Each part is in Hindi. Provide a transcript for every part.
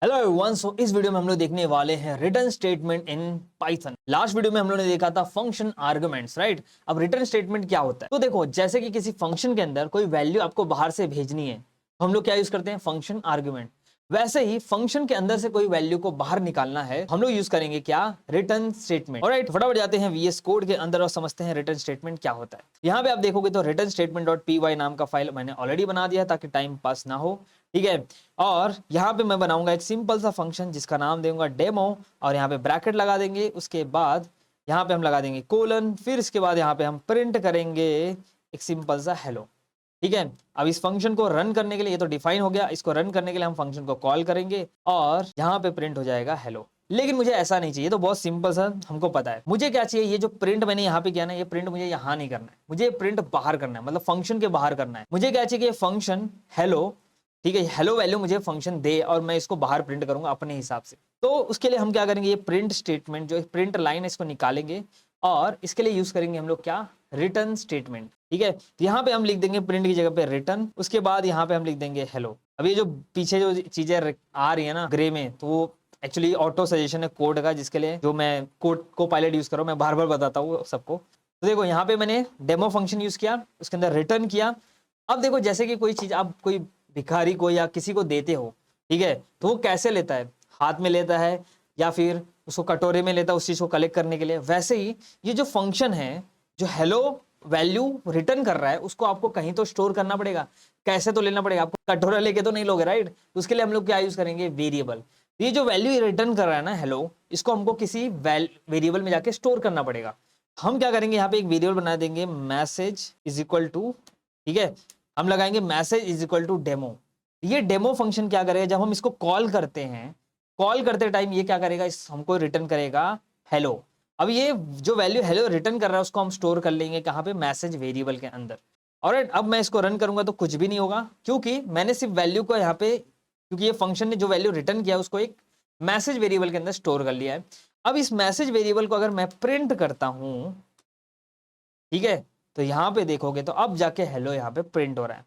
Hello everyone. सो इस वीडियो में हम लोग देखने वाले हैं return statement in Python. Last video में हम लोग ने देखा था फंक्शन आर्गुमेंट्स, राइट। अब रिटर्न स्टेटमेंट क्या होता है, तो देखो जैसे कि किसी फंक्शन के अंदर कोई वैल्यू आपको बाहर से भेजनी है तो हम लोग क्या यूज करते हैं, फंक्शन आर्गुमेंट। वैसे ही फंक्शन के अंदर से कोई वैल्यू को बाहर निकालना है, हम लोग यूज करेंगे क्या, रिटर्न स्टेटमेंट। ऑलराइट, फटाफट जाते हैं वीएस कोड के अंदर और समझते हैं रिटर्न स्टेटमेंट क्या होता है। यहाँ पे आप देखोगे तो रिटर्न स्टेटमेंट डॉट py नाम का फाइल मैंने ऑलरेडी बना दिया ताकि टाइम पास ना हो, ठीक है। और यहाँ पे मैं बनाऊंगा एक सिंपल सा फंक्शन जिसका नाम दूंगा डेमो, और यहाँ पे ब्रैकेट लगा देंगे, उसके बाद यहाँ पे हम लगा देंगे कोलन, फिर इसके बाद यहाँ पे हम प्रिंट करेंगे एक सिंपल सा हेलो, ठीक है। अब इस फंक्शन को रन करने के लिए, ये तो डिफाइन हो गया, इसको रन करने के लिए हम फंक्शन को कॉल करेंगे और यहाँ पे प्रिंट हो जाएगा हेलो। लेकिन मुझे ऐसा नहीं चाहिए, तो बहुत सिंपल सा हमको पता है मुझे क्या चाहिए। ये जो प्रिंट मैंने यहाँ पे किया ना, ये प्रिंट मुझे यहाँ नहीं करना है, मुझे प्रिंट बाहर करना है, मतलब फंक्शन के बाहर करना है। मुझे क्या चाहिए कि ये फंक्शन हेलो, ठीक है, हेलो वैल्यू मुझे फंक्शन दे और मैं इसको बाहर प्रिंट करूंगा अपने हिसाब से। तो उसके लिए हम क्या करेंगे, ये प्रिंट स्टेटमेंट जो प्रिंट लाइन है इसको निकालेंगे और इसके लिए यूज करेंगे हम लोग क्या, रिटर्न स्टेटमेंट, ठीक है। तो यहाँ पे हम लिख देंगे प्रिंट की जगह पे रिटर्न, उसके बाद यहाँ पे हम लिख देंगे हेलो। अब ये जो पीछे जो चीजें आ रही है ना ग्रे में, तो वो एक्चुअली ऑटो सजेशन है कोड का, जिसके लिए जो मैं कोड को पायलट यूज कर रहा हूँ, मैं बार बार बताता हूँ सबको। तो देखो यहाँ पे मैंने डेमो फंक्शन यूज किया, उसके अंदर रिटर्न किया। अब देखो जैसे कि कोई चीज आप कोई भिखारी को या किसी को देते हो, ठीक है, तो वो कैसे लेता है, हाथ में लेता है या फिर उसको कटोरे में लेता है उस चीज को कलेक्ट करने के लिए। वैसे ही ये जो फंक्शन है जो हेलो वैल्यू रिटर्न कर रहा है, उसको आपको कहीं तो स्टोर करना पड़ेगा, कैसे तो लेना पड़ेगा, आपको कटोरा लेके तो नहीं लोगे, राइट। तो उसके लिए हम लोग क्या यूज करेंगे, वेरिएबल। ये जो वैल्यू रिटर्न कर रहा है ना हेलो, इसको हमको किसी वेरिएबल में जाके स्टोर करना पड़ेगा। हम क्या करेंगे, यहाँ पे एक वेरिएबल बना देंगे, मैसेज इज इक्वल टू, ठीक है, हम लगाएंगे message is equal to demo. ये डेमो फंक्शन क्या करेगा, जब हम इसको कॉल करते हैं, कॉल करते टाइम ये क्या करेगा, इस हमको रिटर्न करेगा हेलो। अब ये जो वैल्यू हेलो रिटर्न कर रहा है उसको हम स्टोर कर लेंगे कहाँ पे, मैसेज वेरिएबल के अंदर। और अब मैं इसको रन करूंगा तो कुछ भी नहीं होगा, क्योंकि मैंने सिर्फ वैल्यू को यहाँ पे, क्योंकि ये फंक्शन ने जो वैल्यू रिटर्न किया उसको एक मैसेज वेरिएबल के अंदर स्टोर कर लिया है। अब इस मैसेज वेरिएबल को अगर मैं प्रिंट करता हूं, ठीक है, तो यहाँ पे देखोगे तो अब जाके हेलो यहाँ पे प्रिंट हो रहा है।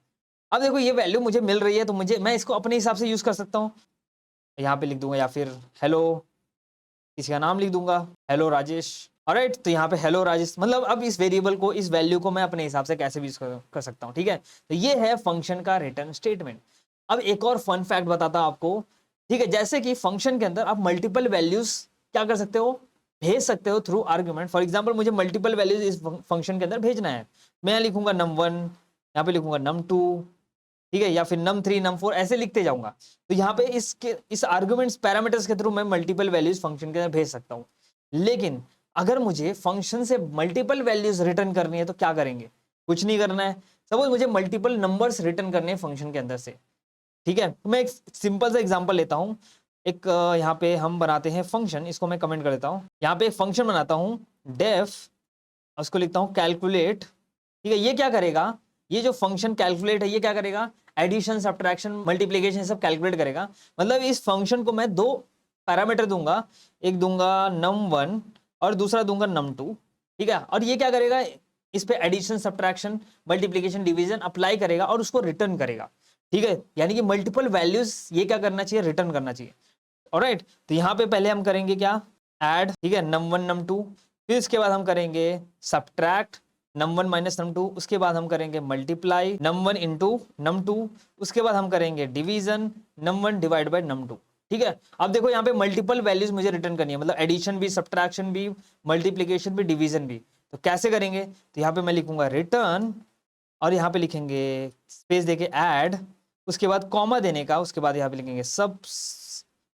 अब देखो ये वैल्यू मुझे मिल रही है, तो मुझे, मैं इसको अपने हिसाब से यूज कर सकता हूँ। यहाँ पे लिख दूंगा या फिर हेलो, किसी का नाम लिख दूंगा, हेलो राजेश। ऑलराइट, तो यहाँ पे हेलो राजेश, मतलब अब इस वेरिएबल को, इस वैल्यू को मैं अपने हिसाब से कैसे भी यूज कर सकता हूँ, ठीक है। तो ये है फंक्शन का रिटर्न स्टेटमेंट। अब एक और फन फैक्ट बताता हूँ आपको, ठीक है। जैसे कि फंक्शन के अंदर आप मल्टीपल वैल्यूज क्या कर सकते हो, भेज सकते हो थ्रू आर्ग्यूमेंट। फॉर एग्जाम्पल मुझे मल्टीपल वैल्यूज इस फंक्शन के अंदर भेजना है, मैं लिखूंगा num1, यहाँ पे लिखूंगा num2, ठीक है, या फिर num3 num4 ऐसे लिखते जाऊंगा। तो यहाँ पे इस आर्गुमेंट्स पैरामीटर्स के थ्रू मैं मल्टीपल वैल्यूज फंक्शन के अंदर भेज सकता हूँ। लेकिन अगर मुझे फंक्शन से मल्टीपल वैल्यूज रिटर्न करनी है तो क्या करेंगे, कुछ नहीं करना है। सपोज मुझे मल्टीपल नंबर्स रिटर्न करने हैं फंक्शन के अंदर से, ठीक है। तो मैं एक सिंपल सा एग्जांपल लेता हूं। एक यहाँ पे हम बनाते हैं फंक्शन, इसको मैं कमेंट कर देता हूं। यहाँ पे एक फंक्शन बनाता हूं डेफ, उसको लिखता हूं कैलकुलेट, ठीक है। ये क्या करेगा, ये जो फंक्शन कैलकुलेट है ये क्या करेगा, एडिशन सब्ट्रैक्शन मल्टीप्लिकेशन सब कैलकुलेट करेगा। मतलब इस फंक्शन को मैं दो पैरामीटर दूंगा, एक दूंगा num1 और दूसरा दूंगा num2, ठीक है। और ये क्या करेगा, इस पे addition subtraction multiplication division apply करेगा और उसको रिटर्न करेगा, ठीक है। यानी कि मल्टीपल वैल्यूज ये क्या करना चाहिए, रिटर्न करना चाहिए। ऑलराइट, तो यहाँ पे पहले हम करेंगे क्या, ऐड, ठीक है, num1 num2, फिर इसके बाद हम करेंगे सब्ट्रैक्ट num1 माइनस num2, उसके बाद हम करेंगे मल्टीप्लाई num1 इंटू num2, उसके बाद हम करेंगे division num1 divide by num2, ठीक है। अब देखो यहाँ पे मल्टीपल वैल्यूज मुझे रिटर्न करनी है, मतलब एडिशन भी, सब्ट्रैक्शन भी, मल्टीप्लिकेशन भी, डिवीजन भी। तो कैसे करेंगे, तो यहाँ पे मैं लिखूंगा रिटर्न और यहाँ पे लिखेंगे स्पेस देके ऐड, उसके बाद कॉमा देने का, उसके बाद यहाँ पे लिखेंगे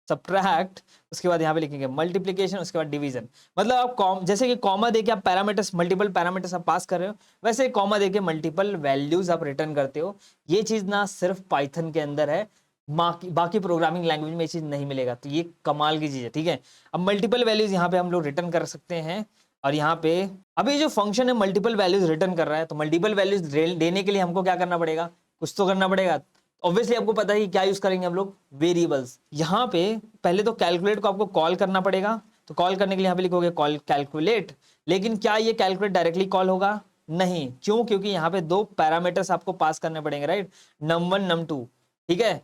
सब्ट्रैक्ट, उसके बाद यहाँ पे लिखेंगे मल्टीप्लिकेशन, उसके बाद डिवीजन। मतलब आप जैसे कि कॉमा देके आप पैरामीटर्स, मल्टीपल पैरामीटर्स आप पास कर रहे हो, वैसे कॉमा देके मल्टीपल वैल्यूज आप रिटर्न करते हो। ये चीज ना सिर्फ पाइथन के अंदर है, बाकी प्रोग्रामिंग लैंग्वेज में ये चीज नहीं मिलेगा। तो ये कमाल की चीज है, ठीक है। अब मल्टीपल वैल्यूज यहाँ पे हम लोग रिटर्न कर सकते हैं। और यहाँ पे अभी जो फंक्शन है मल्टीपल वैल्यूज रिटर्न कर रहा है, तो मल्टीपल वैल्यूज देने के लिए हमको क्या करना पड़ेगा, कुछ तो करना पड़ेगा। ऑब्वियसली आपको पता है कि क्या यूज करेंगे हम लोग, वेरिएबल्स। यहाँ पे पहले तो कैलकुलेट को आपको कॉल करना पड़ेगा, तो कॉल करने के लिए यहाँ पे लिखोगे कॉल कैलकुलेट। लेकिन क्या ये कैलकुलेट डायरेक्टली कॉल होगा, नहीं, क्यों, क्योंकि यहाँ पे दो पैरामीटर्स आपको पास करने पड़ेंगे, राइट, num1 num2, ठीक है।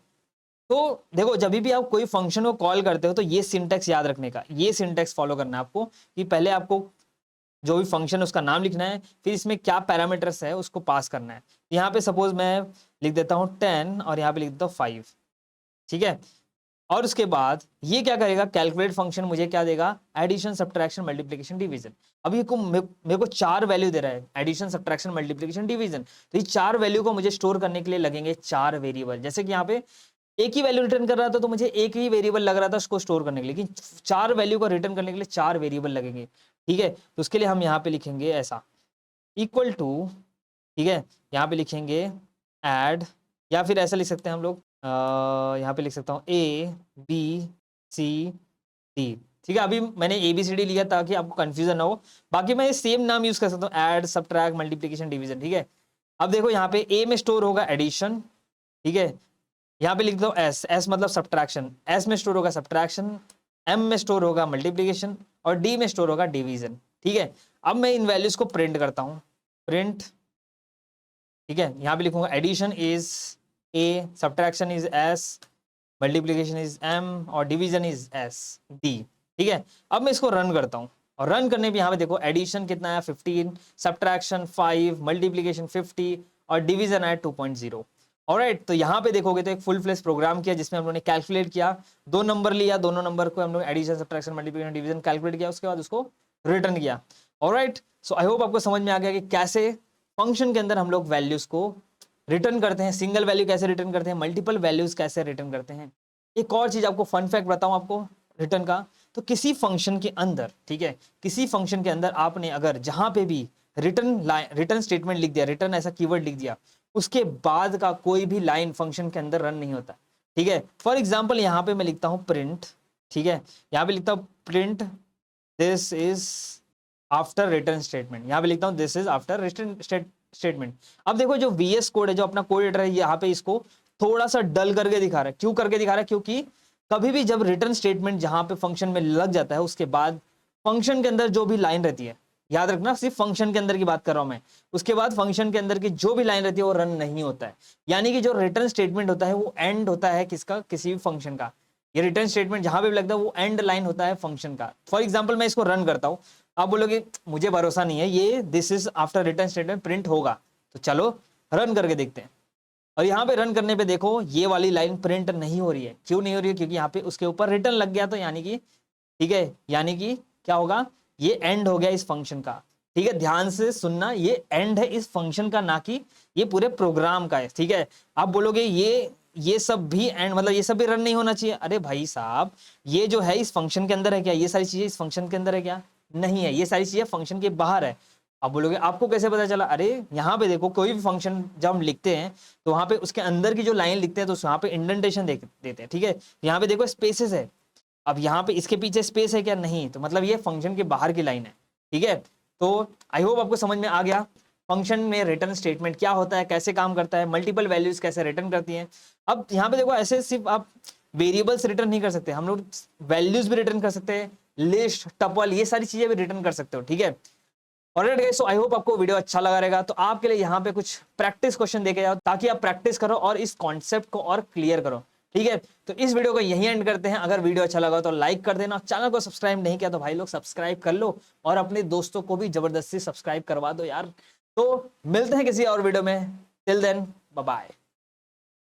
तो देखो जब भी आप कोई फंक्शन को कॉल करते हो तो ये सिंटैक्स याद रखने का, ये सिंटैक्स फॉलो करना है आपको कि पहले आपको जो भी फंक्शन है उसका नाम लिखना है, फिर इसमें क्या पैरामीटर्स है उसको पास करना है। यहाँ पे सपोज मैं लिख देता हूँ 10 और यहाँ पे लिख देता हूँ 5, ठीक है। और उसके बाद ये क्या करेगा, कैलकुलेट फंक्शन मुझे क्या देगा, एडिशन सब्ट्रैक्शन मल्टीप्लिकेशन डिवीजन। अब ये को मेरे को 4 वैल्यू दे रहा है, एडिशन सब्ट्रैक्शन मल्टीप्लिकेशन डिवीजन। तो ये 4 वैल्यू को मुझे स्टोर करने के लिए लगेंगे 4 वेरिएबल। जैसे कि यहाँ पे एक ही वैल्यू रिटर्न कर रहा था तो मुझे एक ही वेरिएबल लग रहा था उसको स्टोर करने के लिए, लेकिन 4 वैल्यू को रिटर्न करने के लिए 4 वेरिएबल लगेंगे, ठीक है। तो उसके लिए हम यहाँ पे लिखेंगे ऐसा इक्वल टू, ठीक है, यहाँ पे लिखेंगे ऐड, या फिर ऐसा लिख सकते हैं हम लोग, यहाँ पे लिख सकता हूँ ए बी सी डी, ठीक है। अभी मैंने ए बी सी डी लिया ताकि आपको कंफ्यूजन ना हो, बाकी मैं सेम नाम यूज कर सकता हूँ, ऐड सब्ट्रैक्ट मल्टीप्लिकेशन डिवीजन, ठीक है। अब देखो यहाँ पे ए में स्टोर होगा एडिशन, ठीक है। यहाँ पे लिख दो एस, एस मतलब सब्ट्रैक्शन, एस में स्टोर होगा सब्ट्रैक्शन, एम में स्टोर होगा मल्टीप्लिकेशन और डी में स्टोर होगा डिवीजन, ठीक है। अब मैं इन वैल्यूज को प्रिंट करता हूँ, प्रिंट, ठीक है। यहाँ पे लिखूंगा addition is A, subtraction is S, multiplication is M और डिवीजन इज एस डी, ठीक है। अब मैं इसको रन करता हूँ और रन करने पे यहाँ पे देखो एडिशन कितना है 15, सब्ट्रैक्शन 5, मल्टीप्लिकेशन 50 और डिवीजन है 2.0। ऑलराइट, तो यहाँ पे देखोगे तो एक फुल फ्लेश प्रोग्राम किया जिसमें हम लोगों ने कैलकुलेट किया, 2 नंबर लिया, दोनों नंबर को हम लोग addition subtraction multiplication division calculate किया, उसके बाद उसको रिटर्न किया। ऑलराइट, सो आई होप आपको समझ में आ गया कि कैसे फंक्शन के अंदर हम लोग वैल्यूज को रिटर्न करते हैं, सिंगल वैल्यू कैसे रिटर्न करते हैं, मल्टीपल वैल्यूज कैसे रिटर्न करते हैं। एक और चीज आपको फन फैक्ट बताऊं आपको रिटर्न का, तो किसी फंक्शन के अंदर, ठीक है, किसी फंक्शन के अंदर आपने अगर जहां पे भी रिटर्न स्टेटमेंट लिख दिया, रिटर्न ऐसा कीवर्ड लिख दिया, उसके बाद का कोई भी लाइन फंक्शन के अंदर रन नहीं होता, ठीक है। फॉर एग्जाम्पल यहाँ पे मैं लिखता हूँ प्रिंट, ठीक है, यहाँ पे लिखता हूँ print this is after return statement, यहाँ पे लिखता हूँ this is after return statement. अब देखो जो VS कोड है, जो अपना कोड एडिटर है, यहाँ पे इसको थोड़ा सा डल करके दिखा रहा है। क्यों करके दिखा रहा है, क्योंकि कभी भी जब रिटर्न स्टेटमेंट जहां पे फंक्शन में लग जाता है उसके बाद फंक्शन के अंदर जो भी लाइन रहती है, याद रखना सिर्फ फंक्शन के अंदर की बात कर रहा हूं मैं, उसके बाद फंक्शन के अंदर की जो भी लाइन रहती है वो रन नहीं होता है। यानी कि जो रिटर्न स्टेटमेंट होता है वो एंड होता है किसका, किसी भी फंक्शन का। ये रिटर्न स्टेटमेंट जहां पे भी लगता है वो एंड लाइन होता है फंक्शन का। फॉर एग्जाम्पल मैं इसको रन करता हूं, आप बोलोगे मुझे भरोसा नहीं है ये this is after return statement print होगा, तो चलो रन करके देखते हैं। और यहाँ पे रन करने पे देखो ये वाली लाइन प्रिंट नहीं हो रही है। क्यों नहीं हो रही है, क्योंकि यहाँ पे उसके ऊपर रिटर्न लग गया, तो यानी कि, ठीक है, यानी कि क्या होगा, ये एंड हो गया इस फंक्शन का, ठीक है। ध्यान से सुनना, ये एंड है इस फंक्शन का, ना कि ये पूरे प्रोग्राम का है, ठीक है। आप बोलोगे ये सब भी एंड मतलब ये सब भी रन नहीं होना चाहिए। अरे भाई साहब, ये जो है इस फंक्शन के अंदर है क्या, ये सारी चीजें इस फंक्शन के अंदर है क्या, नहीं है, ये सारी चीजें फंक्शन के बाहर है। आप बोलोगे आपको कैसे पता चला, अरे यहाँ पे देखो कोई भी फंक्शन जब हम लिखते हैं तो वहां पे उसके अंदर की जो लाइन लिखते हैं तो वहां पे इंडेंटेशन देते हैं, ठीक है। यहाँ पे देखो स्पेसेस है, अब यहाँ पे इसके पीछे स्पेस है क्या, नहीं, तो मतलब ये फंक्शन के बाहर की लाइन है, ठीक है। तो आई होप आपको समझ में आ गया फंक्शन में रिटर्न स्टेटमेंट क्या होता है, कैसे काम करता है, मल्टीपल वैल्यूज कैसे रिटर्न करती हैं। अब यहाँ पे देखो ऐसे सिर्फ आप वेरिएबल्स रिटर्न नहीं कर सकते, हम लोग वैल्यूज भी रिटर्न कर सकते हैं, लिस्ट, टपल, ये सारी चीजें भी रिटर्न कर सकते हो, ठीक है। Alright guys, so I hope आपको वीडियो अच्छा लगा रहेगा। तो आपके लिए यहाँ पे कुछ प्रैक्टिस क्वेश्चन देके जाओ ताकि आप प्रैक्टिस करो और इस कॉन्सेप्ट को और क्लियर करो, ठीक है। तो इस वीडियो को यहीं एंड करते हैं। अगर वीडियो अच्छा लगा तो लाइक कर देना, चैनल को सब्सक्राइब नहीं किया तो भाई लोग सब्सक्राइब कर लो और अपने दोस्तों को भी जबरदस्ती सब्सक्राइब करवा दो यार। तो मिलते हैं किसी और वीडियो में, टिल देन बाय बाय।